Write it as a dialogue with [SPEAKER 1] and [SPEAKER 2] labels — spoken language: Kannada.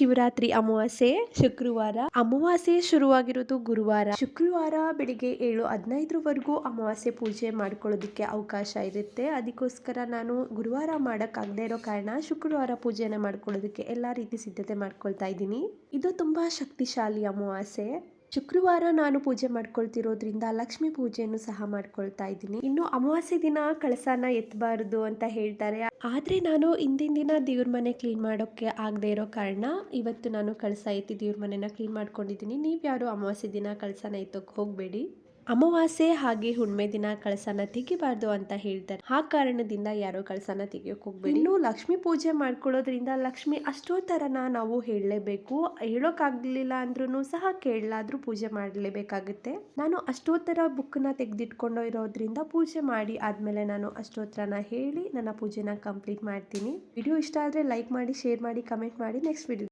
[SPEAKER 1] ಶಿವರಾತ್ರಿ ಅಮಾವಾಸ್ಯೆ ಶುಕ್ರವಾರ. ಅಮಾವಾಸ್ಯೆ ಶುರುವಾಗಿರೋದು ಗುರುವಾರ. ಶುಕ್ರವಾರ ಬೆಳಿಗ್ಗೆ 7:15 ಅಮಾವಾಸ್ಯೆ ಪೂಜೆ ಮಾಡ್ಕೊಳ್ಳೋದಕ್ಕೆ ಅವಕಾಶ ಇರುತ್ತೆ. ಅದಕ್ಕೋಸ್ಕರ ನಾನು ಗುರುವಾರ ಆಗದೆ ಇರೋ ಕಾರಣ ಶುಕ್ರವಾರ ಪೂಜೆನ ಮಾಡ್ಕೊಳ್ಳೋದಕ್ಕೆ ಎಲ್ಲಾ ರೀತಿ ಸಿದ್ಧತೆ ಮಾಡ್ಕೊಳ್ತಾ ಇದ್ದೀನಿ. ಇದು ತುಂಬಾ ಶಕ್ತಿಶಾಲಿ ಅಮಾವಾಸ್ಯೆ. ಶುಕ್ರವಾರ ನಾನು ಪೂಜೆ ಮಾಡ್ಕೊಳ್ತಿರೋದ್ರಿಂದ ಲಕ್ಷ್ಮಿ ಪೂಜೆಯನ್ನು ಸಹ ಮಾಡ್ಕೊಳ್ತಾ ಇದ್ದೀನಿ. ಇನ್ನು ಅಮಾವಾಸ್ಯೆ ದಿನ ಕಳಸನ ಎತ್ತಬಾರದು ಅಂತ ಹೇಳ್ತಾರೆ. ಆದ್ರೆ ನಾನು ಇಂದಿನ ದಿನ ದೇವ್ರ ಮನೆ ಕ್ಲೀನ್ ಮಾಡೋಕೆ ಆಗದೆ ಇರೋ ಕಾರಣ ಇವತ್ತು ನಾನು ಕಳಸ ಎತ್ತಿ ದೇವ್ರ ಮನೆನ ಕ್ಲೀನ್ ಮಾಡ್ಕೊಂಡಿದ್ದೀನಿ. ನೀವ್ ಯಾರು ಅಮಾವಾಸ್ಯೆ ದಿನ ಕಳಸನ ಎತ್ತೋಕ್ ಹೋಗ್ಬೇಡಿ. ಅಮಾವಾಸ್ಯೆ ಹಾಗೆ ಹುಣ್ಣಿಮೆ ದಿನ ಕಳಸನ ತೆಗಿಬಾರ್ದು ಅಂತ ಹೇಳ್ತಾರೆ. ಆ ಕಾರಣದಿಂದ ಯಾರೋ ಕಳಸನ ತೆಗಿಯೋಕೆ ಹೋಗ್ಬೇಡಿ. ಇನ್ನು ಲಕ್ಷ್ಮಿ ಪೂಜೆ ಮಾಡ್ಕೊಳ್ಳೋದ್ರಿಂದ ಲಕ್ಷ್ಮಿ ಅಷ್ಟೋತ್ತರನ ನಾವು ಹೇಳಲೇಬೇಕು. ಹೇಳೋಕ್ಕಾಗ್ಲಿಲ್ಲ ಅಂದ್ರೂ ಸಹ ಕೇಳಲಾದ್ರೂ ಪೂಜೆ ಮಾಡಲೇಬೇಕಾಗುತ್ತೆ. ನಾನು ಅಷ್ಟೋತ್ತರ ಬುಕ್ನ ತೆಗೆದಿಟ್ಕೊಂಡು ಇರೋದ್ರಿಂದ ಪೂಜೆ ಮಾಡಿ ಆದ್ಮೇಲೆ ನಾನು ಅಷ್ಟೋತ್ತರನ ಹೇಳಿ ನನ್ನ ಪೂಜೆನ ಕಂಪ್ಲೀಟ್ ಮಾಡ್ತೀನಿ. ವಿಡಿಯೋ ಇಷ್ಟ ಆದ್ರೆ ಲೈಕ್ ಮಾಡಿ, ಶೇರ್ ಮಾಡಿ, ಕಮೆಂಟ್ ಮಾಡಿ. Next video